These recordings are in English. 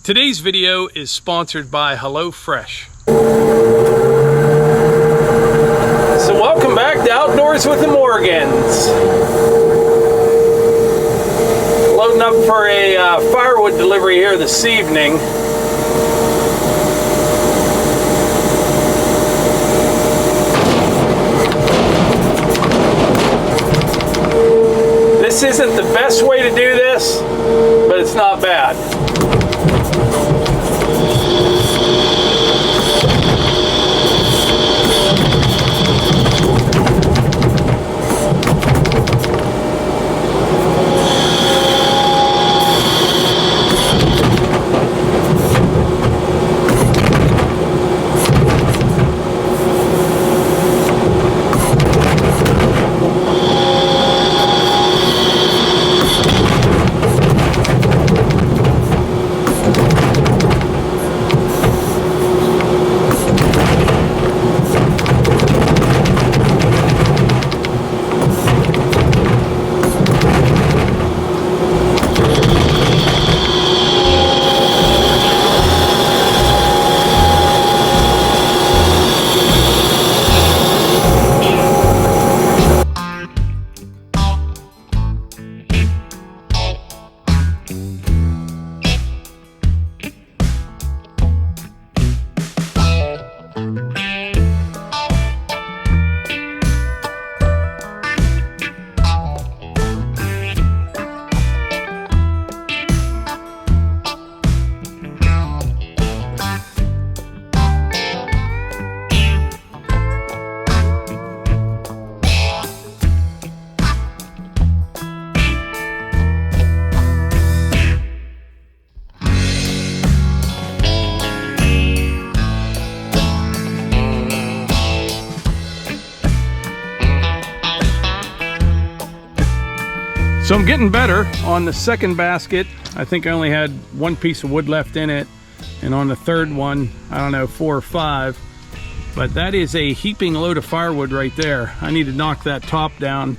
Today's video is sponsored by HelloFresh. So welcome back to Outdoors with the Morgans. Loading up for a firewood delivery here this evening. This isn't the best way to do this, but it's not bad. So I'm getting better on the second basket. I think I only had one piece of wood left in it, and on the third one, I don't know, 4 or 5. But that is a heaping load of firewood right there. I need to knock that top down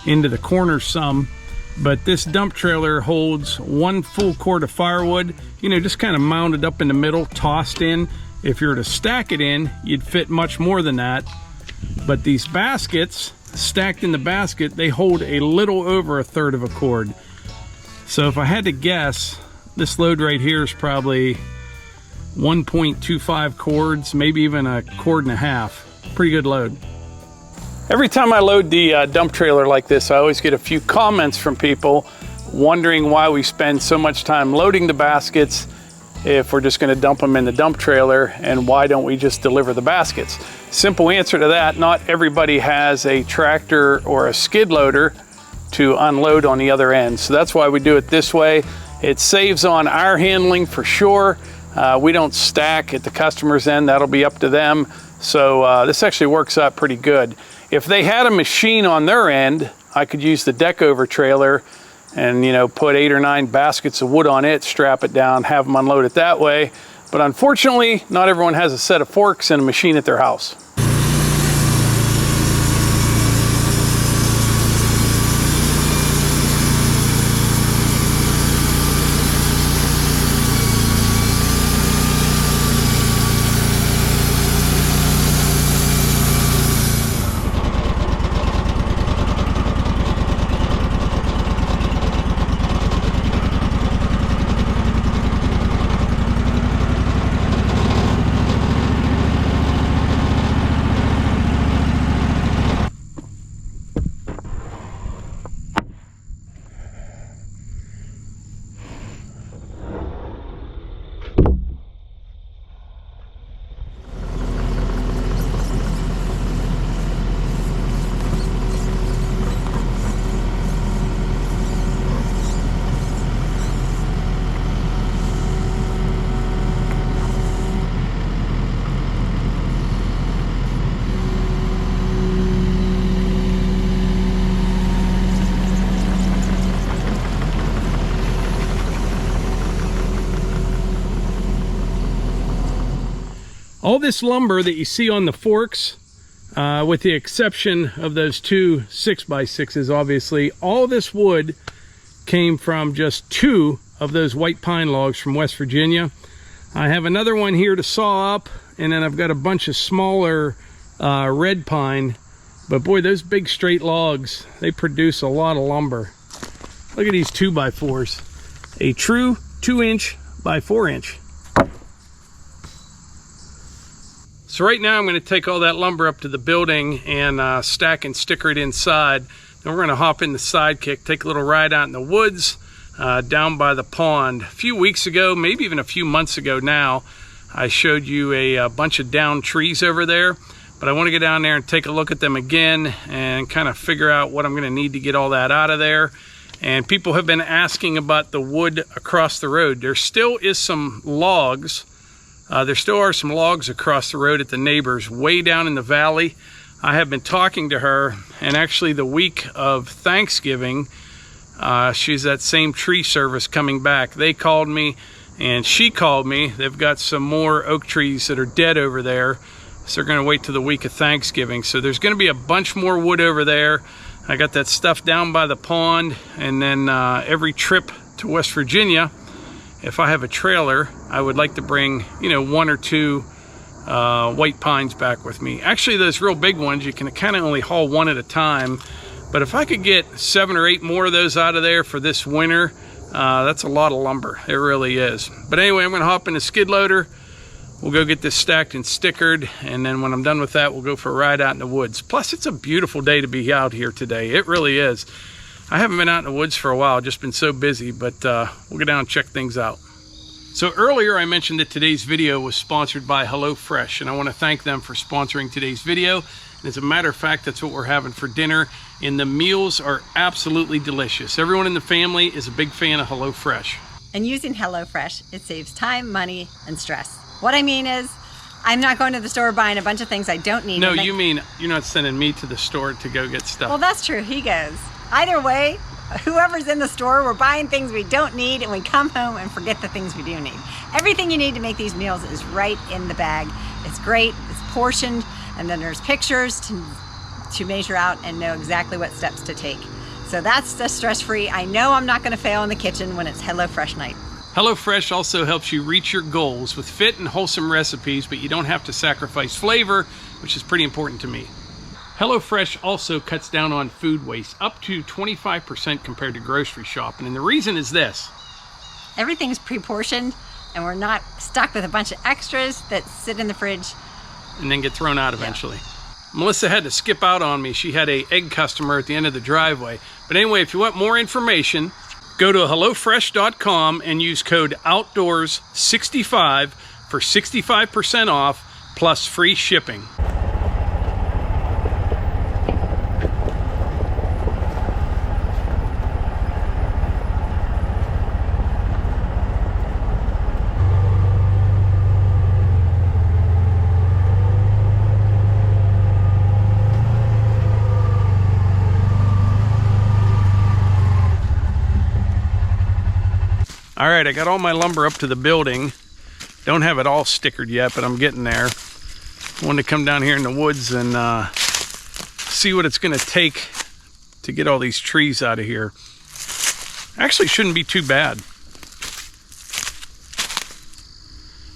into the corner some, but this dump trailer holds 1 full cord of firewood, you know, just kind of mounted up in the middle, tossed in. If you were to stack it in, you'd fit much more than that. But these baskets, stacked in the basket, they hold a little over 1/3 of a cord. So if I had to guess, this load right here is probably 1.25 cords, maybe even 1.5 cords. Pretty good load. Every time I load the dump trailer like this, I always get a few comments from people wondering why we spend so much time loading the baskets if we're just going to dump them in the dump trailer, and why don't we just deliver the baskets? Simple answer to that: not everybody has a tractor or a skid loader to unload on the other end. So that's why we do it this way. It saves on our handling for sure. We don't stack at the customer's end, that'll be up to them. So this actually works out pretty good. If they had a machine on their end, I could use the deck over trailer and, you know, put 8 or 9 baskets of wood on it, strap it down, have them unload it that way. But unfortunately, not everyone has a set of forks and a machine at their house. All this lumber that you see on the forks, with the exception of those 2 6x6s, obviously, all this wood came from just 2 of those white pine logs from West Virginia. I have another one here to saw up, and then I've got a bunch of smaller red pine. But boy, those big straight logs, they produce a lot of lumber. Look at these 2x4s. A true 2-inch by 4-inch. So right now I'm going to take all that lumber up to the building and stack and sticker it inside. Then we're going to hop in the Sidekick, take a little ride out in the woods down by the pond. A few weeks ago, maybe even a few months ago now, I showed you a bunch of downed trees over there. But I want to get down there and take a look at them again and kind of figure out what I'm going to need to get all that out of there. And people have been asking about the wood across the road. There still is some logs. There still are some logs across the road at the neighbors way down in the valley. I have been talking to her, and actually the week of Thanksgiving, she's at same tree service coming back. They called me and she called me. They've got some more oak trees that are dead over there. So they're going to wait till the week of Thanksgiving. So there's going to be a bunch more wood over there. I got that stuff down by the pond, and then every trip to West Virginia, if I have a trailer, I would like to bring, you know, 1 or 2 white pines back with me. Actually, those real big ones, you can kind of only haul 1 at a time. But if I could get 7 or 8 more of those out of there for this winter, that's a lot of lumber. It really is. But anyway, I'm going to hop in the skid loader. We'll go get this stacked and stickered, and then when I'm done with that, we'll go for a ride out in the woods. Plus, it's a beautiful day to be out here today. It really is. I haven't been out in the woods for a while, just been so busy, but we'll go down and check things out. So earlier I mentioned that today's video was sponsored by HelloFresh, and I want to thank them for sponsoring today's video. And as a matter of fact, that's what we're having for dinner, and the meals are absolutely delicious. Everyone in the family is a big fan of HelloFresh. And using HelloFresh, it saves time, money, and stress. What I mean is, I'm not going to the store buying a bunch of things I don't need. No, you mean you're not sending me to the store to go get stuff. Well, that's true. He goes. Either way, whoever's in the store, we're buying things we don't need, and we come home and forget the things we do need. Everything you need to make these meals is right in the bag. It's great. It's portioned, and then there's pictures to measure out and know exactly what steps to take. So that's just stress-free. I know I'm not going to fail in the kitchen when it's HelloFresh night. HelloFresh also helps you reach your goals with fit and wholesome recipes, but you don't have to sacrifice flavor, which is pretty important to me. HelloFresh also cuts down on food waste, up to 25% compared to grocery shopping, and the reason is this. Everything's pre-portioned, and we're not stuck with a bunch of extras that sit in the fridge. And then get thrown out eventually. Yeah. Melissa had to skip out on me. She had an egg customer at the end of the driveway. But anyway, if you want more information, go to HelloFresh.com and use code OUTDOORS65 for 65% off plus free shipping. All right, I got all my lumber up to the building. Don't have it all stickered yet, but I'm getting there. I wanted to come down here in the woods and see what it's gonna take to get all these trees out of here. Actually, shouldn't be too bad.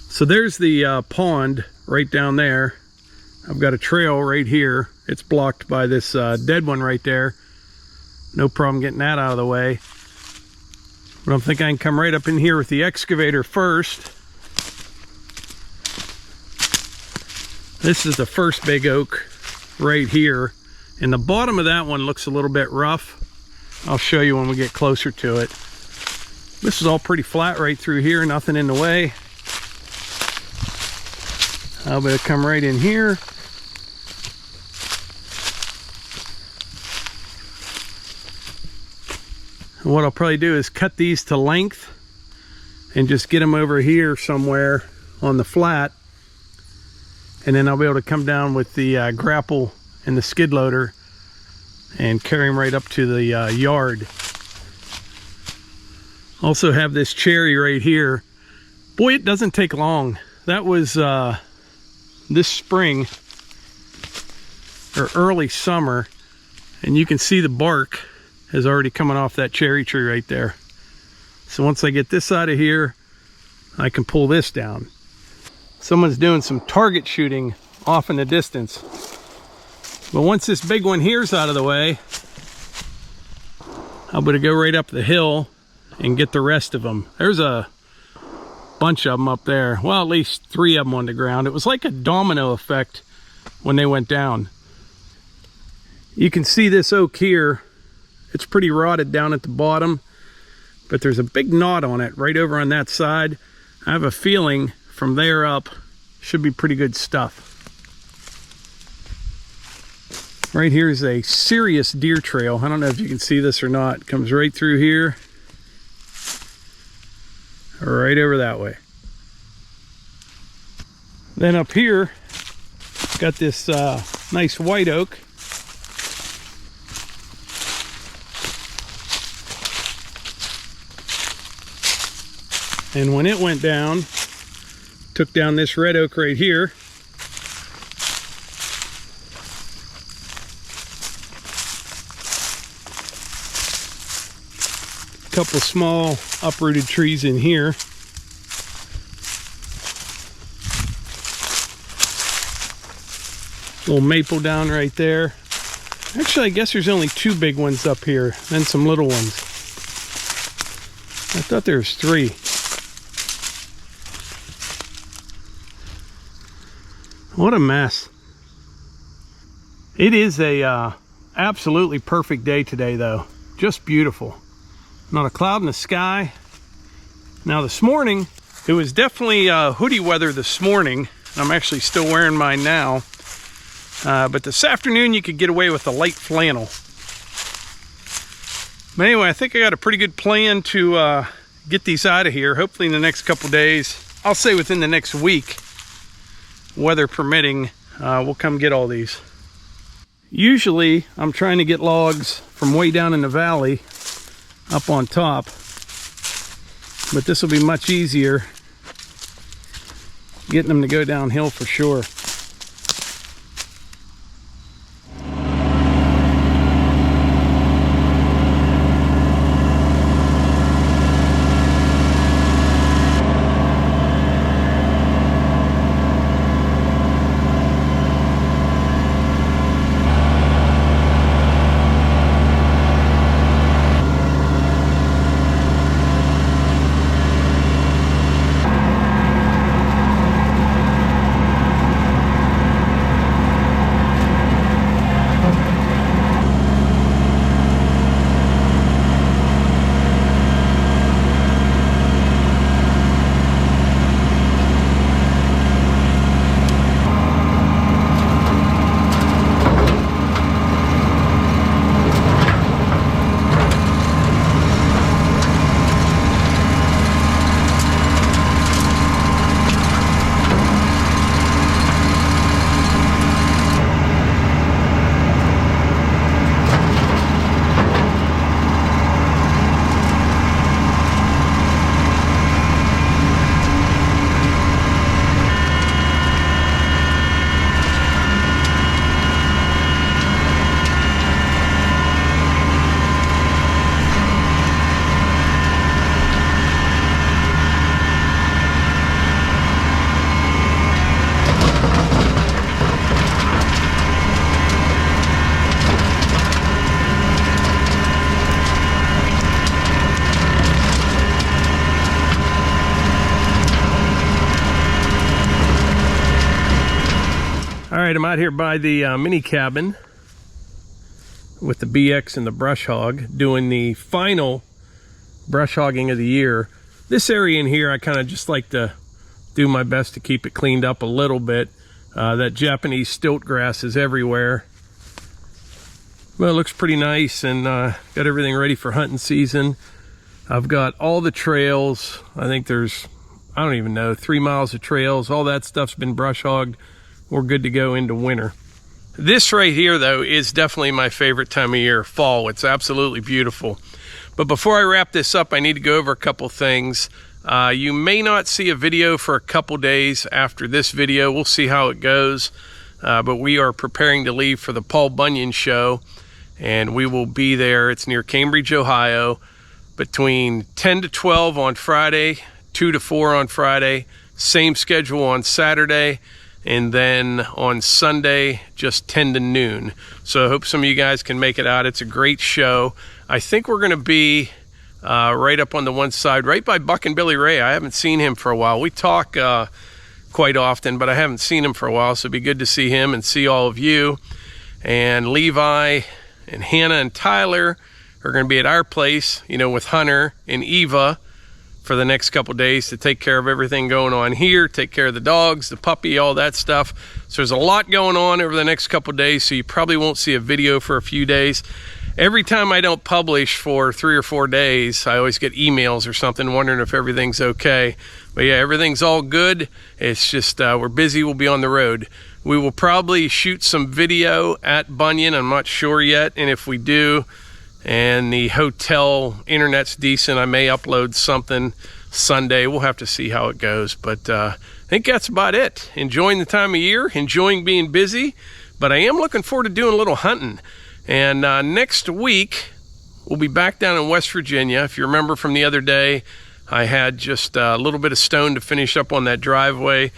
So there's the pond right down there. I've got a trail right here. It's blocked by this dead one right there. No problem getting that out of the way. But I'm thinking I can come right up in here with the excavator first. This is the first big oak right here. And the bottom of that one looks a little bit rough. I'll show you when we get closer to it. This is all pretty flat right through here, nothing in the way. I'll be able to come right in here. And what I'll probably do is cut these to length and just get them over here somewhere on the flat. And then I'll be able to come down with the grapple and the skid loader and carry them right up to the yard. Also have this cherry right here. Boy, it doesn't take long. That was this spring or early summer, and you can see the bark is already coming off that cherry tree right there. So once I get this out of here, I can pull this down. Someone's doing some target shooting off in the distance. But once this big one here's out of the way, I'm gonna go right up the hill and get the rest of them. There's a bunch of them up there. Well, at least 3 of them on the ground. It was like a domino effect when they went down. You can see this oak here. It's pretty rotted down at the bottom, but there's a big knot on it right over on that side. I have a feeling from there up should be pretty good stuff. Right here is a serious deer trail. I don't know if you can see this or not. It comes right through here, right over that way. Then up here, got this nice white oak. And when it went down, took down this red oak right here. Couple small uprooted trees in here. Little maple down right there. Actually, I guess there's only 2 big ones up here, then some little ones. I thought there was 3. What a mess. It is a absolutely perfect day today though. Just beautiful. Not a cloud in the sky. Now this morning, it was definitely hoodie weather this morning. I'm actually still wearing mine now. But this afternoon you could get away with a light flannel. But anyway, I think I got a pretty good plan to get these out of here. Hopefully in the next couple days. I'll say within the next week, weather permitting, we'll come get all these. Usually I'm trying to get logs from way down in the valley up on top, but this will be much easier getting them to go downhill for sure. Alright, I'm out here by the mini cabin with the BX and the brush hog, doing the final brush hogging of the year. This area in here, I kind of just like to do my best to keep it cleaned up a little bit. That Japanese stilt grass is everywhere. Well, it looks pretty nice, and got everything ready for hunting season. I've got all the trails. I think there's, I don't even know, 3 miles of trails. All that stuff's been brush hogged. We're good to go into winter. This right here, though, is definitely my favorite time of year, fall. It's absolutely beautiful. But before I wrap this up, I need to go over a couple things. You may not see a video for a couple days after this video. We'll see how it goes. But we are preparing to leave for the Paul Bunyan show, and we will be there. It's near Cambridge, Ohio. between 10 to 12 on Friday, 2 to 4 on Friday, same schedule on Saturday, and then on Sunday, just 10 to noon. So I hope some of you guys can make it out. It's a great show. I think we're going to be right up on the one side, right by Buck and Billy Ray. I haven't seen him for a while. We talk quite often, but I haven't seen him for a while, so it'd be good to see him and see all of you. And Levi and Hannah and Tyler are going to be at our place, you know, with Hunter and Eva for the next couple days to take care of everything going on here, take care of the dogs, the puppy, all that stuff. So there's a lot going on over the next couple days, so you probably won't see a video for a few days. Every time I don't publish for 3 or 4 days, I always get emails or something wondering if everything's okay. But yeah, everything's all good. It's just we're busy. We'll be on the road. We will probably shoot some video at Bunyan. I'm not sure yet. And if we do, and the hotel internet's decent, I may upload something Sunday. We'll have to see how it goes. But I think that's about it. Enjoying the time of year, enjoying being busy. But I am looking forward to doing a little hunting. And next week, we'll be back down in West Virginia. If you remember from the other day, I had just a little bit of stone to finish up on that driveway.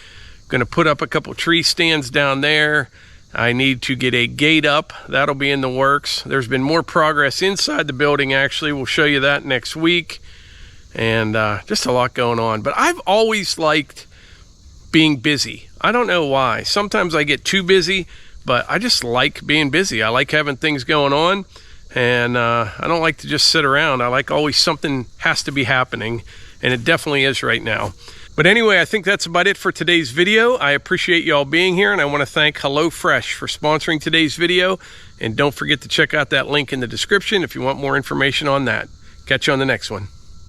Going to put up a couple tree stands down there. I need to get a gate up. That'll be in the works. There's been more progress inside the building, actually. We'll show you that next week. And just a lot going on. But I've always liked being busy. I don't know why. Sometimes I get too busy, but I just like being busy. I like having things going on. And I don't like to just sit around. I like always something has to be happening. And it definitely is right now. But anyway, I think that's about it for today's video. I appreciate you all being here, and I want to thank HelloFresh for sponsoring today's video. And don't forget to check out that link in the description if you want more information on that. Catch you on the next one.